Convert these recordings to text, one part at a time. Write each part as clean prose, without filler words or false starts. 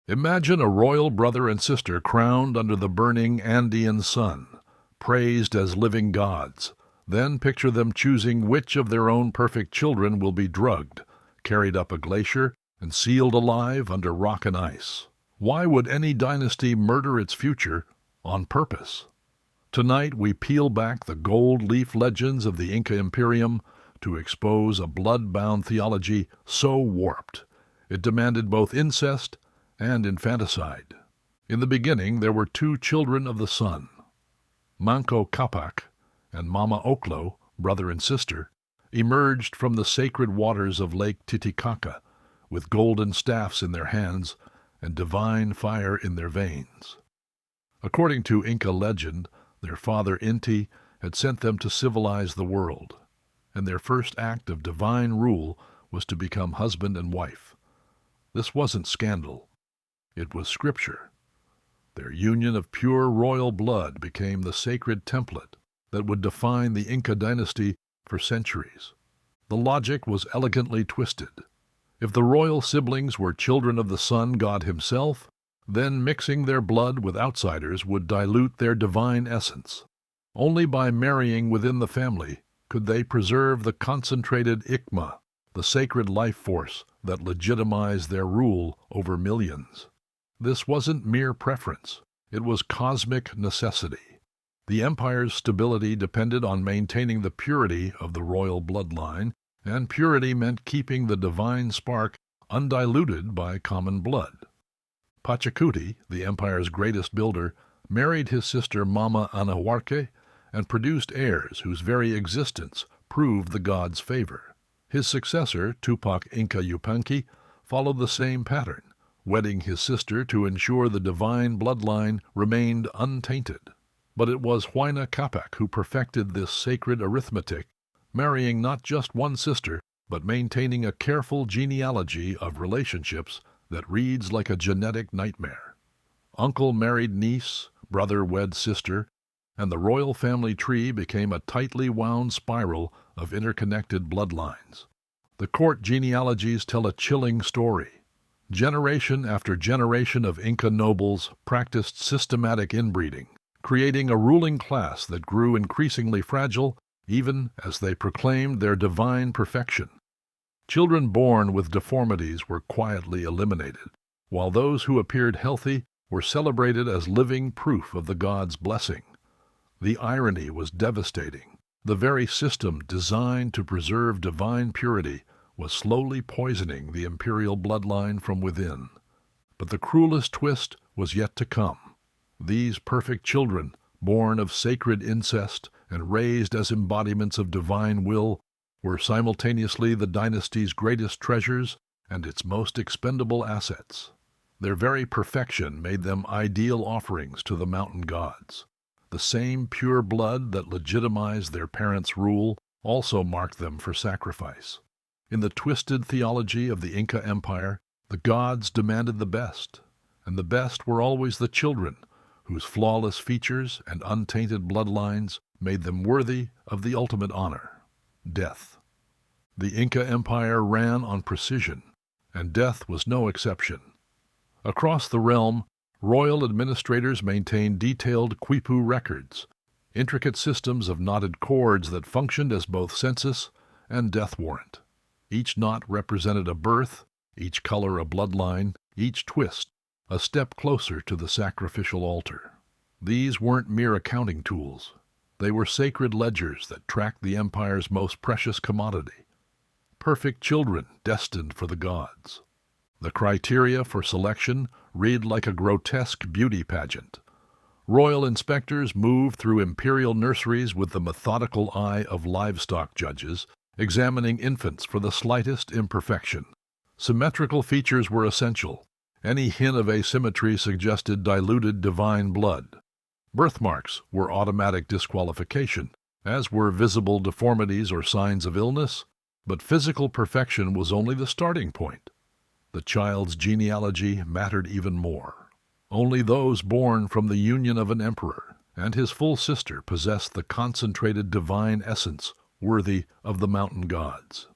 Imagine a royal brother and sister crowned under the burning Andean sun, praised as living gods. Then picture them choosing which of their own perfect children will be drugged, carried up a glacier, and sealed alive under rock and ice. Why would any dynasty murder its future on purpose? Tonight we peel back the gold leaf legends of the Inca Imperium to expose a blood-bound theology so warped it demanded both incest and infanticide. In the beginning there were two children of the sun. Manco Capac and Mama Oclo, brother and sister, emerged from the sacred waters of Lake Titicaca with golden staffs in their hands and divine fire in their veins. According to Inca legend, their father Inti had sent them to civilize the world, and their first act of divine rule was to become husband and wife. This wasn't scandal. It was scripture. Their union of pure royal blood became the sacred template that would define the Inca dynasty for centuries. The logic was elegantly twisted. If the royal siblings were children of the sun god himself, then mixing their blood with outsiders would dilute their divine essence. Only by marrying within the family could they preserve the concentrated ikma, the sacred life force that legitimized their rule over millions. This wasn't mere preference. It was cosmic necessity. The empire's stability depended on maintaining the purity of the royal bloodline, and purity meant keeping the divine spark undiluted by common blood. Pachacuti, the empire's greatest builder, married his sister Mama Anahuac and produced heirs whose very existence proved the god's favor. His successor, Tupac Inca Yupanqui, followed the same pattern, wedding his sister to ensure the divine bloodline remained untainted. But it was Huayna Capac who perfected this sacred arithmetic, marrying not just one sister, but maintaining a careful genealogy of relationships that reads like a genetic nightmare. Uncle married niece, brother wed sister, and the royal family tree became a tightly wound spiral of interconnected bloodlines. The court genealogies tell a chilling story. Generation after generation of Inca nobles practiced systematic inbreeding, creating a ruling class that grew increasingly fragile even as they proclaimed their divine perfection. Children born with deformities were quietly eliminated, while those who appeared healthy were celebrated as living proof of the god's blessing. The irony was devastating. The very system designed to preserve divine purity was slowly poisoning the imperial bloodline from within. But the cruelest twist was yet to come. These perfect children, born of sacred incest and raised as embodiments of divine will, were simultaneously the dynasty's greatest treasures and its most expendable assets. Their very perfection made them ideal offerings to the mountain gods. The same pure blood that legitimized their parents' rule also marked them for sacrifice. In the twisted theology of the Inca Empire, the gods demanded the best, and the best were always the children, whose flawless features and untainted bloodlines made them worthy of the ultimate honor, death. The Inca Empire ran on precision, and death was no exception. Across the realm, royal administrators maintained detailed quipu records, intricate systems of knotted cords that functioned as both census and death warrant. Each knot represented a birth, each color a bloodline, each twist a step closer to the sacrificial altar. These weren't mere accounting tools. They were sacred ledgers that tracked the empire's most precious commodity. Perfect children destined for the gods. The criteria for selection read like a grotesque beauty pageant. Royal inspectors moved through imperial nurseries with the methodical eye of livestock judges, examining infants for the slightest imperfection. Symmetrical features were essential. Any hint of asymmetry suggested diluted divine blood. Birthmarks were automatic disqualification, as were visible deformities or signs of illness, but physical perfection was only the starting point. The child's genealogy mattered even more. Only those born from the union of an emperor and his full sister possessed the concentrated divine essence worthy of the mountain gods.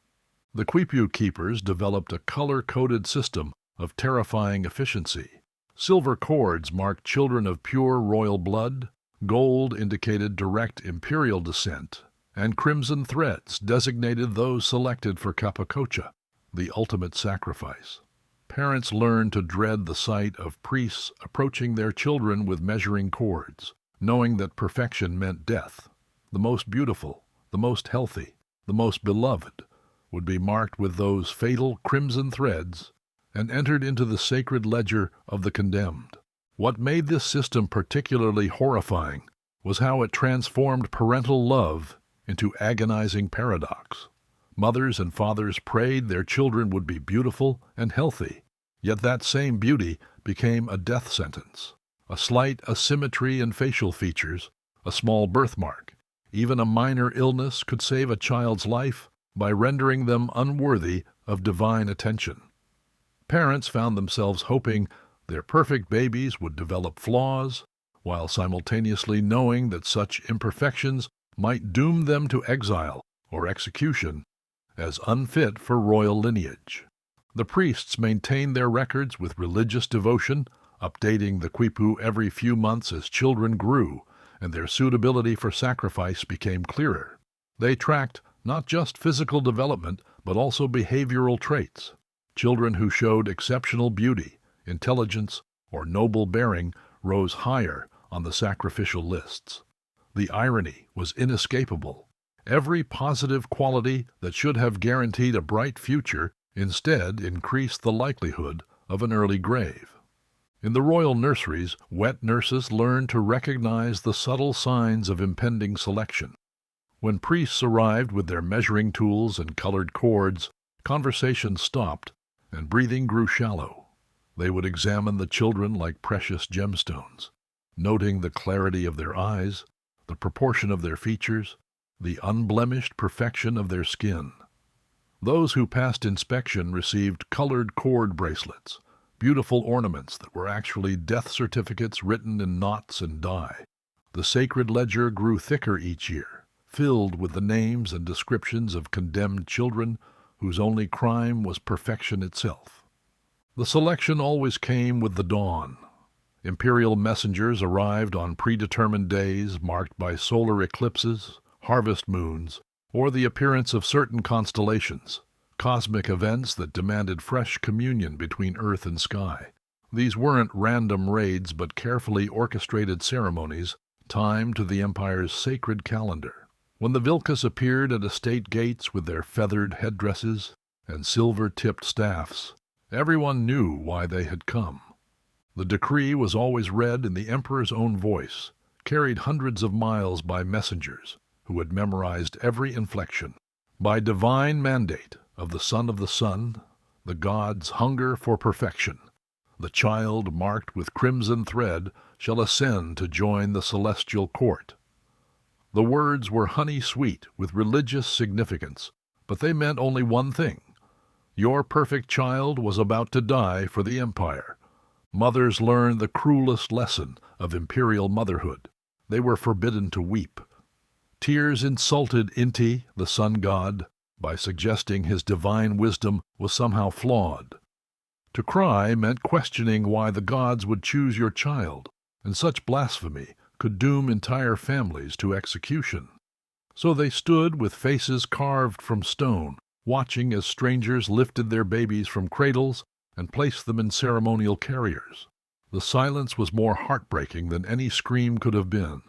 The quipu keepers developed a color-coded system of terrifying efficiency. Silver cords marked children of pure royal blood, gold indicated direct imperial descent, and crimson threads designated those selected for Capacocha, the ultimate sacrifice. Parents learned to dread the sight of priests approaching their children with measuring cords, knowing that perfection meant death. The most beautiful, the most healthy, the most beloved would be marked with those fatal crimson threads and entered into the sacred ledger of the condemned. What made this system particularly horrifying was how it transformed parental love into agonizing paradox. Mothers and fathers prayed their children would be beautiful and healthy, yet that same beauty became a death sentence. A slight asymmetry in facial features, a small birthmark, even a minor illness could save a child's life by rendering them unworthy of divine attention. Parents found themselves hoping their perfect babies would develop flaws, while simultaneously knowing that such imperfections might doom them to exile or execution as unfit for royal lineage. The priests maintained their records with religious devotion, updating the quipu every few months as children grew and their suitability for sacrifice became clearer. They tracked not just physical development, but also behavioral traits. Children who showed exceptional beauty, intelligence, or noble bearing rose higher on the sacrificial lists. The irony was inescapable. Every positive quality that should have guaranteed a bright future instead increased the likelihood of an early grave. In the royal nurseries, wet nurses learned to recognize the subtle signs of impending selection. When priests arrived with their measuring tools and colored cords, conversation stopped and breathing grew shallow. They would examine the children like precious gemstones, noting the clarity of their eyes, the proportion of their features, the unblemished perfection of their skin. Those who passed inspection received colored cord bracelets, beautiful ornaments that were actually death certificates written in knots and dye. The sacred ledger grew thicker each year, filled with the names and descriptions of condemned children whose only crime was perfection itself. The selection always came with the dawn. Imperial messengers arrived on predetermined days marked by solar eclipses, harvest moons, or the appearance of certain constellations, cosmic events that demanded fresh communion between earth and sky. These weren't random raids but carefully orchestrated ceremonies timed to the Empire's sacred calendar. When the Vilkas appeared at estate gates with their feathered headdresses and silver-tipped staffs, everyone knew why they had come. The decree was always read in the Emperor's own voice, carried hundreds of miles by messengers who had memorized every inflection. By divine mandate of the Son of the Sun, the gods' hunger for perfection, the child marked with crimson thread shall ascend to join the celestial court. The words were honey-sweet with religious significance, but they meant only one thing. Your perfect child was about to die for the Empire. Mothers learned the cruelest lesson of imperial motherhood. They were forbidden to weep. Tears insulted Inti, the sun god, by suggesting his divine wisdom was somehow flawed. To cry meant questioning why the gods would choose your child, and such blasphemy could doom entire families to execution. So they stood with faces carved from stone, watching as strangers lifted their babies from cradles and placed them in ceremonial carriers. The silence was more heartbreaking than any scream could have been.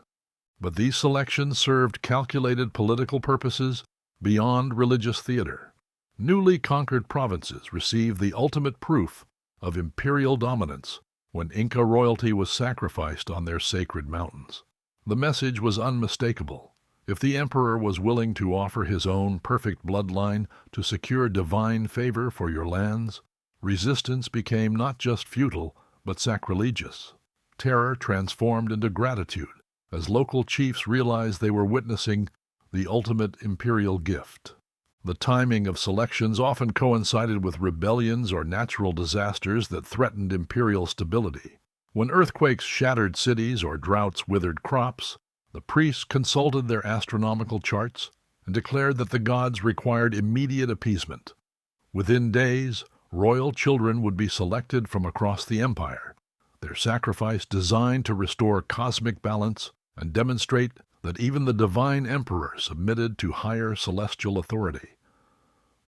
But these selections served calculated political purposes beyond religious theater. Newly conquered provinces received the ultimate proof of imperial dominance when Inca royalty was sacrificed on their sacred mountains. The message was unmistakable. If the emperor was willing to offer his own perfect bloodline to secure divine favor for your lands, resistance became not just futile, but sacrilegious. Terror transformed into gratitude as local chiefs realized they were witnessing the ultimate imperial gift. The timing of selections often coincided with rebellions or natural disasters that threatened imperial stability. When earthquakes shattered cities or droughts withered crops, the priests consulted their astronomical charts and declared that the gods required immediate appeasement. Within days, royal children would be selected from across the empire. their sacrifice designed to restore cosmic balance and demonstrate that even the divine emperor submitted to higher celestial authority.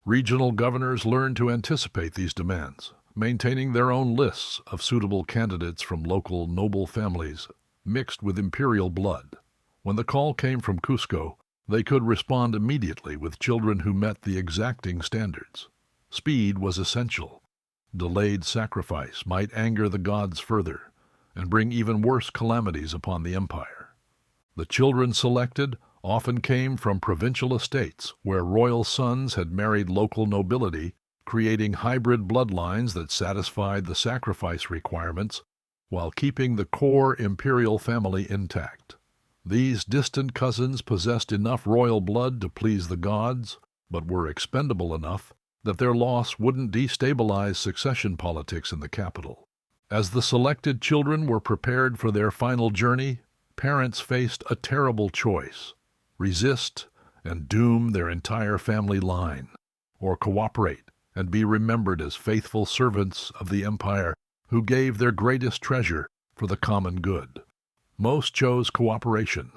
Regional governors learned to anticipate these demands, maintaining their own lists of suitable candidates from local noble families mixed with imperial blood. When the call came from Cusco, they could respond immediately with children who met the exacting standards. Speed was essential. Delayed sacrifice might anger the gods further and bring even worse calamities upon the empire. The children selected often came from provincial estates where royal sons had married local nobility, creating hybrid bloodlines that satisfied the sacrifice requirements while keeping the core imperial family intact. These distant cousins possessed enough royal blood to please the gods, but were expendable enough that their loss wouldn't destabilize succession politics in the capital. As the selected children were prepared for their final journey, parents faced a terrible choice: resist and doom their entire family line, or cooperate and be remembered as faithful servants of the empire who gave their greatest treasure for the common good. Most chose cooperation,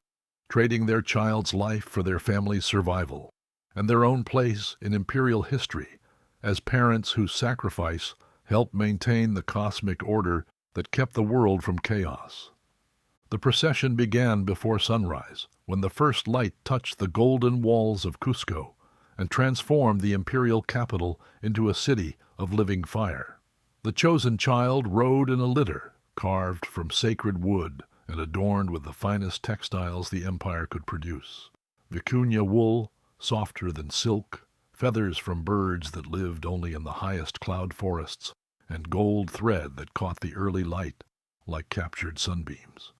trading their child's life for their family's survival and their own place in imperial history as parents whose sacrifice helped maintain the cosmic order that kept the world from chaos. The procession began before sunrise, when the first light touched the golden walls of Cusco and transformed the imperial capital into a city of living fire. The chosen child rode in a litter carved from sacred wood and adorned with the finest textiles the empire could produce. Vicuña wool, softer than silk, feathers from birds that lived only in the highest cloud forests, and gold thread that caught the early light like captured sunbeams.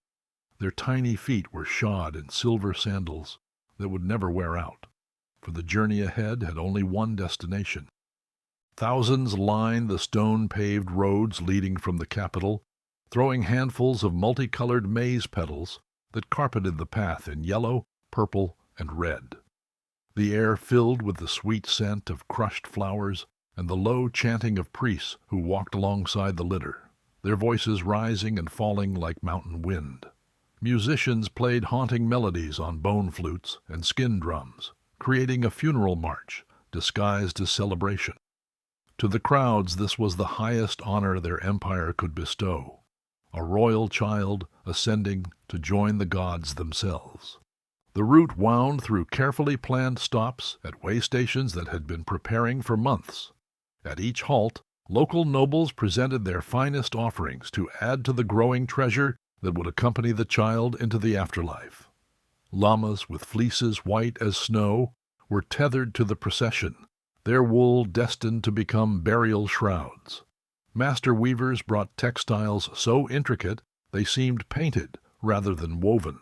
Their tiny feet were shod in silver sandals that would never wear out, for the journey ahead had only one destination. Thousands lined the stone-paved roads leading from the capital, throwing handfuls of multicolored maize petals that carpeted the path in yellow, purple, and red. The air filled with the sweet scent of crushed flowers and the low chanting of priests who walked alongside the litter, their voices rising and falling like mountain wind. Musicians played haunting melodies on bone flutes and skin drums, creating a funeral march disguised as celebration. To the crowds, this was the highest honor their empire could bestow, a royal child ascending to join the gods themselves. The route wound through carefully planned stops at way stations that had been preparing for months. At each halt, local nobles presented their finest offerings to add to the growing treasure that would accompany the child into the afterlife. Llamas with fleeces white as snow were tethered to the procession, their wool destined to become burial shrouds. Master weavers brought textiles so intricate they seemed painted rather than woven.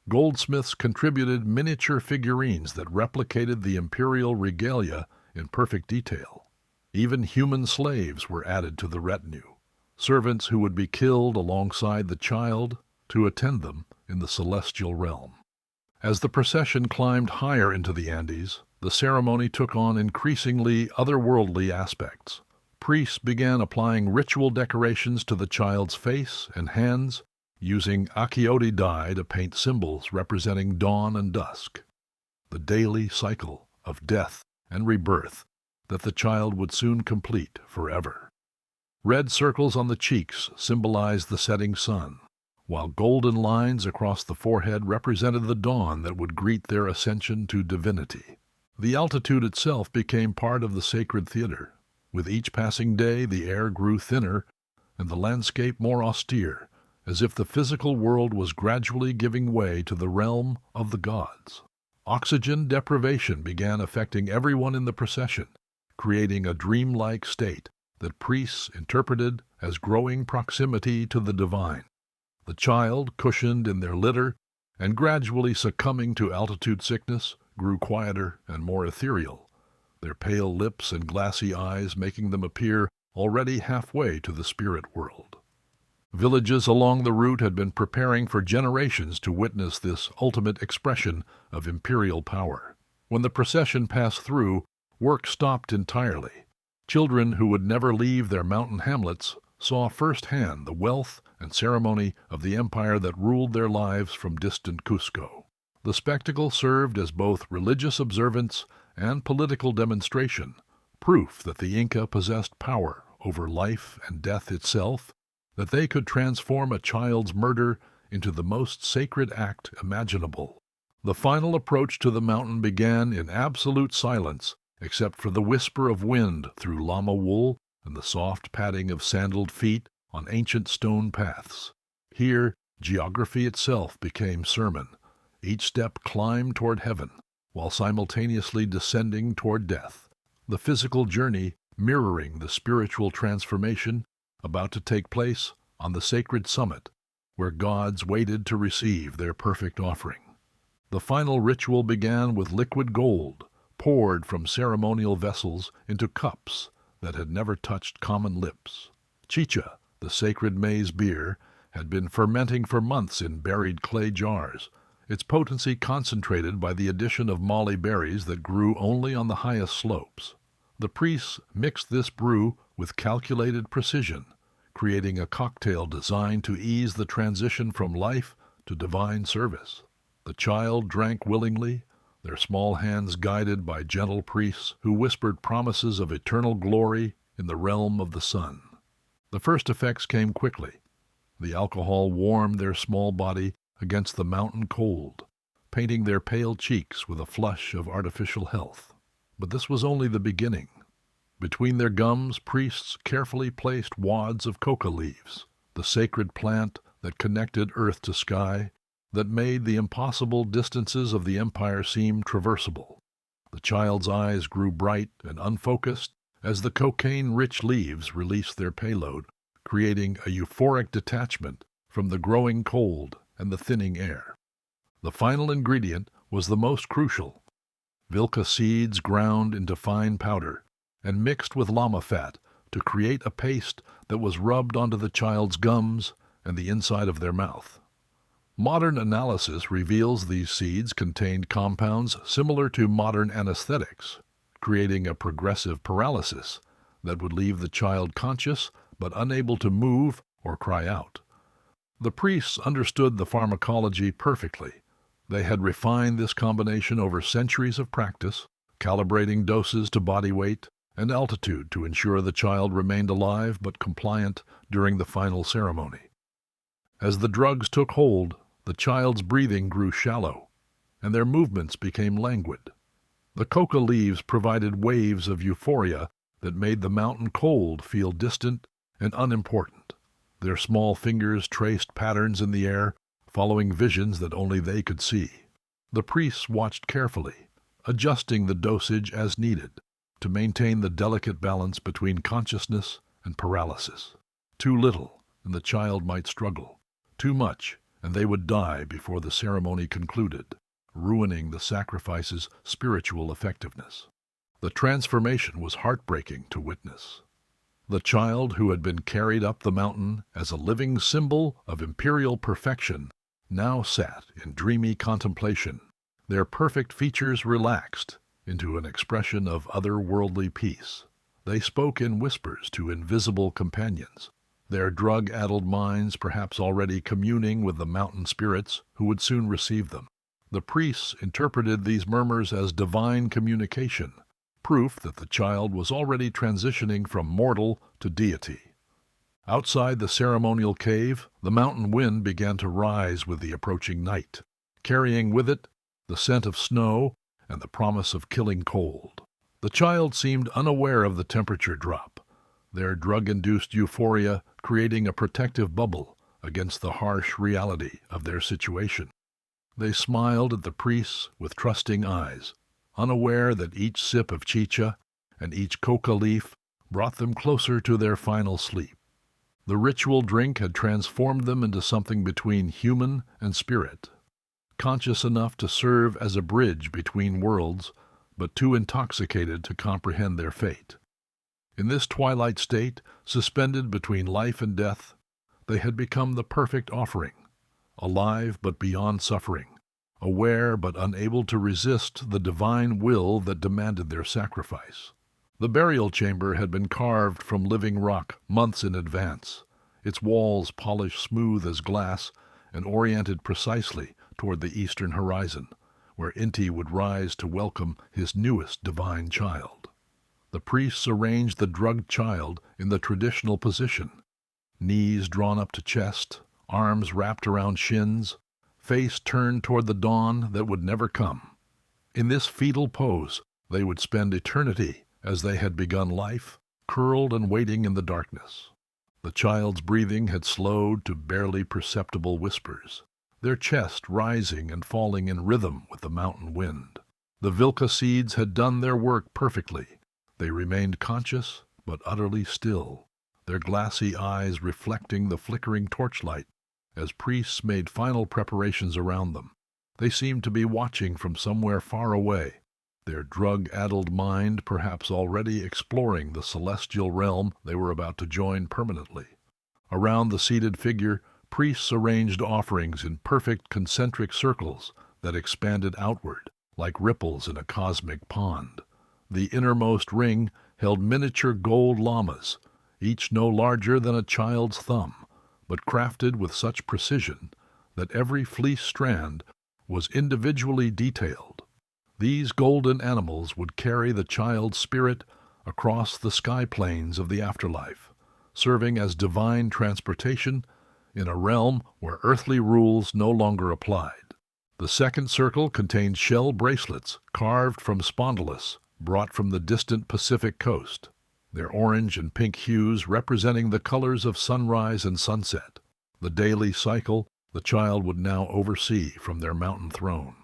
Goldsmiths contributed miniature figurines that replicated the imperial regalia in perfect detail. Even human slaves were added to the retinue, servants who would be killed alongside the child to attend them in the celestial realm. As the procession climbed higher into the Andes, the ceremony took on increasingly otherworldly aspects. Priests began applying ritual decorations to the child's face and hands, using achiote dye to paint symbols representing dawn and dusk, the daily cycle of death and rebirth that the child would soon complete forever. Red circles on the cheeks symbolized the setting sun, while golden lines across the forehead represented the dawn that would greet their ascension to divinity. The altitude itself became part of the sacred theater. With each passing day, the air grew thinner and the landscape more austere, as if the physical world was gradually giving way to the realm of the gods. Oxygen deprivation began affecting everyone in the procession, creating a dreamlike state that priests interpreted as growing proximity to the divine. The child, cushioned in their litter and gradually succumbing to altitude sickness, grew quieter and more ethereal, their pale lips and glassy eyes making them appear already halfway to the spirit world. Villages along the route had been preparing for generations to witness this ultimate expression of imperial power. When the procession passed through, work stopped entirely. Children who would never leave their mountain hamlets saw firsthand the wealth and ceremony of the empire that ruled their lives from distant Cusco. The spectacle served as both religious observance and political demonstration, proof that the Inca possessed power over life and death itself, that they could transform a child's murder into the most sacred act imaginable. The final approach to the mountain began in absolute silence, except for the whisper of wind through llama wool and the soft padding of sandaled feet on ancient stone paths. Here, geography itself became sermon. Each step climbed toward heaven, while simultaneously descending toward death. The physical journey mirroring the spiritual transformation about to take place on the sacred summit, where gods waited to receive their perfect offering. The final ritual began with liquid gold, poured from ceremonial vessels into cups that had never touched common lips. Chicha, the sacred maize beer, had been fermenting for months in buried clay jars, its potency concentrated by the addition of molly berries that grew only on the highest slopes. The priests mixed this brew with calculated precision, creating a cocktail designed to ease the transition from life to divine service. The child drank willingly, their small hands guided by gentle priests who whispered promises of eternal glory in the realm of the sun. The first effects came quickly. The alcohol warmed their small body against the mountain cold, painting their pale cheeks with a flush of artificial health. But this was only the beginning. Between their gums, priests carefully placed wads of coca leaves, the sacred plant that connected earth to sky, that made the impossible distances of the empire seem traversable. The child's eyes grew bright and unfocused as the cocaine-rich leaves released their payload, creating a euphoric detachment from the growing cold and the thinning air. The final ingredient was the most crucial: vilca seeds ground into fine powder and mixed with llama fat to create a paste that was rubbed onto the child's gums and the inside of their mouth. Modern analysis reveals these seeds contained compounds similar to modern anesthetics, creating a progressive paralysis that would leave the child conscious but unable to move or cry out. The priests understood the pharmacology perfectly. They had refined this combination over centuries of practice, calibrating doses to body weight and altitude to ensure the child remained alive but compliant during the final ceremony. As the drugs took hold, the child's breathing grew shallow, and their movements became languid. The coca leaves provided waves of euphoria that made the mountain cold feel distant and unimportant. Their small fingers traced patterns in the air, following visions that only they could see. The priests watched carefully, adjusting the dosage as needed to maintain the delicate balance between consciousness and paralysis. Too little, and the child might struggle. Too much, and they would die before the ceremony concluded, ruining the sacrifice's spiritual effectiveness. The transformation was heartbreaking to witness. The child who had been carried up the mountain as a living symbol of imperial perfection now sat in dreamy contemplation, their perfect features relaxed into an expression of otherworldly peace. They spoke in whispers to invisible companions, their drug-addled minds perhaps already communing with the mountain spirits who would soon receive them. The priests interpreted these murmurs as divine communication, proof that the child was already transitioning from mortal to deity. Outside the ceremonial cave, the mountain wind began to rise with the approaching night, carrying with it the scent of snow and the promise of killing cold. The child seemed unaware of the temperature drop, their drug-induced euphoria creating a protective bubble against the harsh reality of their situation. They smiled at the priests with trusting eyes, unaware that each sip of chicha and each coca leaf brought them closer to their final sleep. The ritual drink had transformed them into something between human and spirit, conscious enough to serve as a bridge between worlds, but too intoxicated to comprehend their fate. In this twilight state, suspended between life and death, they had become the perfect offering, alive but beyond suffering, aware but unable to resist the divine will that demanded their sacrifice. The burial chamber had been carved from living rock months in advance, its walls polished smooth as glass and oriented precisely toward the eastern horizon, where Inti would rise to welcome his newest divine child. The priests arranged the drugged child in the traditional position, knees drawn up to chest, arms wrapped around shins, face turned toward the dawn that would never come. In this fetal pose, they would spend eternity as they had begun life, curled and waiting in the darkness. The child's breathing had slowed to barely perceptible whispers, their chest rising and falling in rhythm with the mountain wind. The Vilca seeds had done their work perfectly. They remained conscious but utterly still, their glassy eyes reflecting the flickering torchlight as priests made final preparations around them. They seemed to be watching from somewhere far away, their drug-addled mind perhaps already exploring the celestial realm they were about to join permanently. Around the seated figure, priests arranged offerings in perfect concentric circles that expanded outward, like ripples in a cosmic pond. The innermost ring held miniature gold llamas, each no larger than a child's thumb, but crafted with such precision that every fleece strand was individually detailed. These golden animals would carry the child's spirit across the sky plains of the afterlife, serving as divine transportation in a realm where earthly rules no longer applied. The second circle contained shell bracelets carved from spondylus, brought from the distant Pacific coast, their orange and pink hues representing the colors of sunrise and sunset, the daily cycle the child would now oversee from their mountain throne.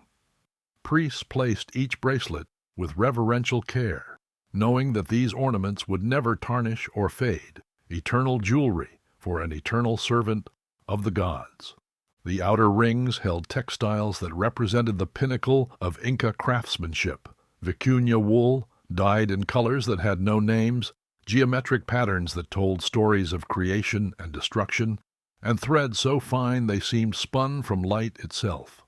Priests placed each bracelet with reverential care, knowing that these ornaments would never tarnish or fade, eternal jewelry for an eternal servant of the gods. The outer rings held textiles that represented the pinnacle of Inca craftsmanship, vicuña wool, dyed in colors that had no names, geometric patterns that told stories of creation and destruction, and threads so fine they seemed spun from light itself.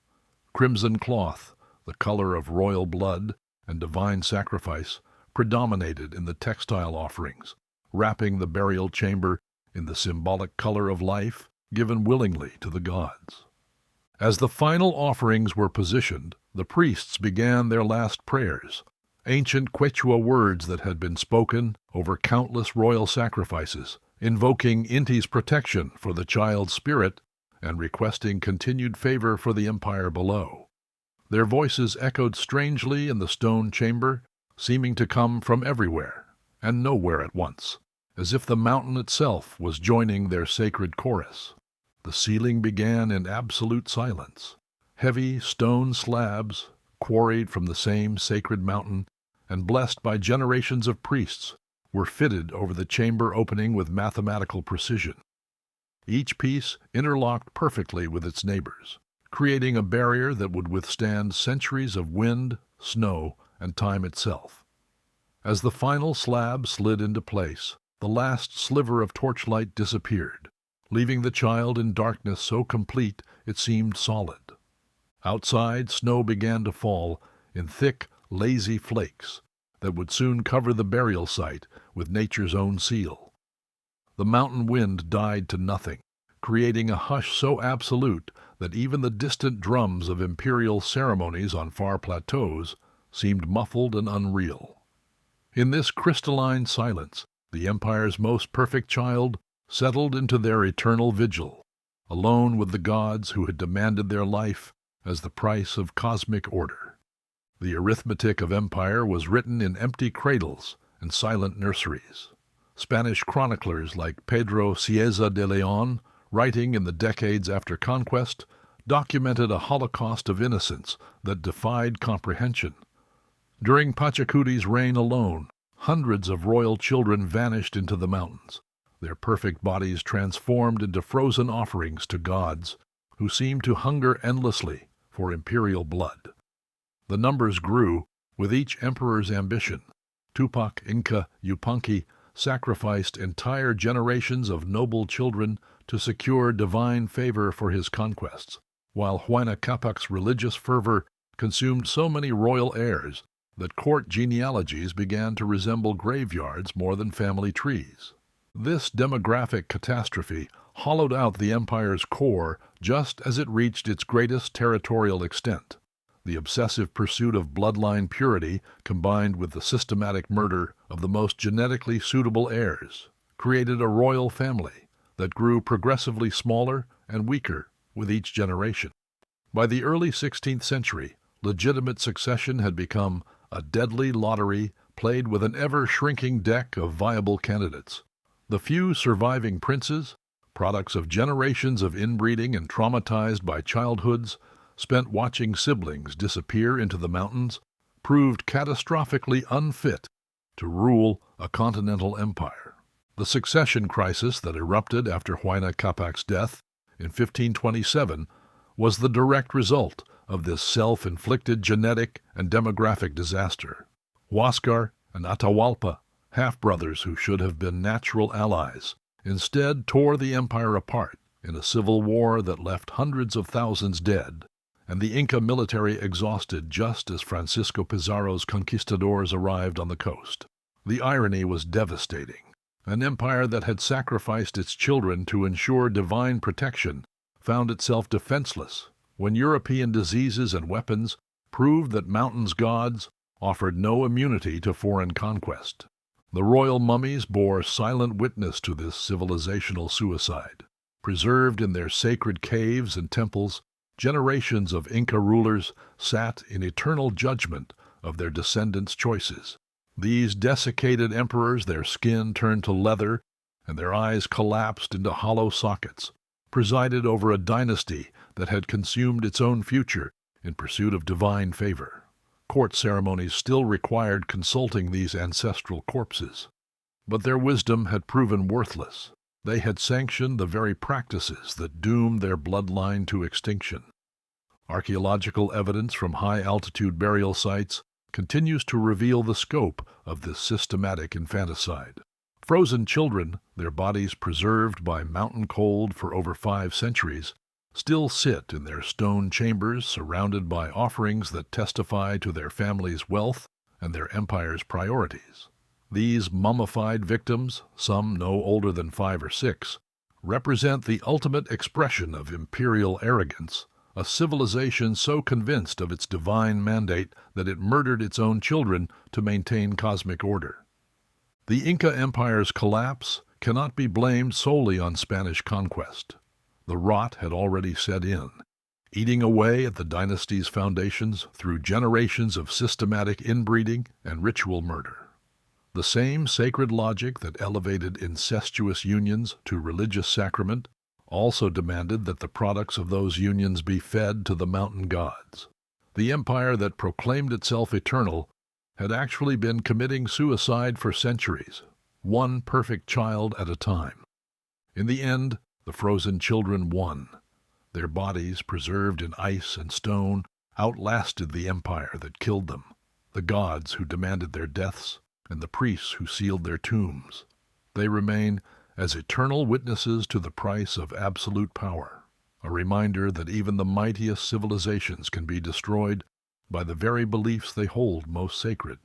Crimson cloth, the color of royal blood and divine sacrifice, predominated in the textile offerings, wrapping the burial chamber in the symbolic color of life given willingly to the gods. As the final offerings were positioned, the priests began their last prayers, ancient Quechua words that had been spoken over countless royal sacrifices, invoking Inti's protection for the child's spirit and requesting continued favor for the empire below. Their voices echoed strangely in the stone chamber, seeming to come from everywhere and nowhere at once, as if the mountain itself was joining their sacred chorus. The ceiling began in absolute silence. Heavy stone slabs, quarried from the same sacred mountain and blessed by generations of priests, were fitted over the chamber opening with mathematical precision. Each piece interlocked perfectly with its neighbors, creating a barrier that would withstand centuries of wind, snow, and time itself. As the final slab slid into place, the last sliver of torchlight disappeared, leaving the child in darkness so complete it seemed solid. Outside, snow began to fall in thick, lazy flakes that would soon cover the burial site with nature's own seal. The mountain wind died to nothing, creating a hush so absolute that even the distant drums of imperial ceremonies on far plateaus seemed muffled and unreal. In this crystalline silence, the empire's most perfect child settled into their eternal vigil, alone with the gods who had demanded their life as the price of cosmic order. The arithmetic of empire was written in empty cradles and silent nurseries. Spanish chroniclers like Pedro Cieza de Leon, writing in the decades after conquest, documented a holocaust of innocence that defied comprehension. During Pachacuti's reign alone, hundreds of royal children vanished into the mountains, their perfect bodies transformed into frozen offerings to gods who seemed to hunger endlessly for imperial blood. The numbers grew with each emperor's ambition. Tupac Inca Yupanqui sacrificed entire generations of noble children to secure divine favor for his conquests, while Huayna Capac's religious fervor consumed so many royal heirs that court genealogies began to resemble graveyards more than family trees. This demographic catastrophe hollowed out the empire's core just as it reached its greatest territorial extent. The obsessive pursuit of bloodline purity, combined with the systematic murder of the most genetically suitable heirs, created a royal family that grew progressively smaller and weaker with each generation. By the early 16th century, legitimate succession had become a deadly lottery played with an ever-shrinking deck of viable candidates. The few surviving princes, products of generations of inbreeding and traumatized by childhoods, spent watching siblings disappear into the mountains, proved catastrophically unfit to rule a continental empire. The succession crisis that erupted after Huayna Capac's death in 1527 was the direct result of this self-inflicted genetic and demographic disaster. Huáscar and Atahualpa, half-brothers who should have been natural allies, instead tore the empire apart in a civil war that left hundreds of thousands dead, and the Inca military exhausted just as Francisco Pizarro's conquistadors arrived on the coast. The irony was devastating. An empire that had sacrificed its children to ensure divine protection found itself defenseless when European diseases and weapons proved that mountains' gods offered no immunity to foreign conquest. The royal mummies bore silent witness to this civilizational suicide. Preserved in their sacred caves and temples, generations of Inca rulers sat in eternal judgment of their descendants' choices. These desiccated emperors, their skin turned to leather and their eyes collapsed into hollow sockets, presided over a dynasty that had consumed its own future in pursuit of divine favor. Court ceremonies still required consulting these ancestral corpses, but their wisdom had proven worthless. They had sanctioned the very practices that doomed their bloodline to extinction. Archaeological evidence from high-altitude burial sites continues to reveal the scope of this systematic infanticide. Frozen children, their bodies preserved by mountain cold for over 5 centuries, still sit in their stone chambers surrounded by offerings that testify to their family's wealth and their empire's priorities. These mummified victims, some no older than 5 or 6, represent the ultimate expression of imperial arrogance, a civilization so convinced of its divine mandate that it murdered its own children to maintain cosmic order. The Inca Empire's collapse cannot be blamed solely on Spanish conquest. The rot had already set in, eating away at the dynasty's foundations through generations of systematic inbreeding and ritual murder. The same sacred logic that elevated incestuous unions to religious sacrament also demanded that the products of those unions be fed to the mountain gods. The empire that proclaimed itself eternal had actually been committing suicide for centuries, one perfect child at a time. In the end, the frozen children won. Their bodies, preserved in ice and stone, outlasted the empire that killed them, the gods who demanded their deaths, and the priests who sealed their tombs. They remain as eternal witnesses to the price of absolute power, a reminder that even the mightiest civilizations can be destroyed by the very beliefs they hold most sacred.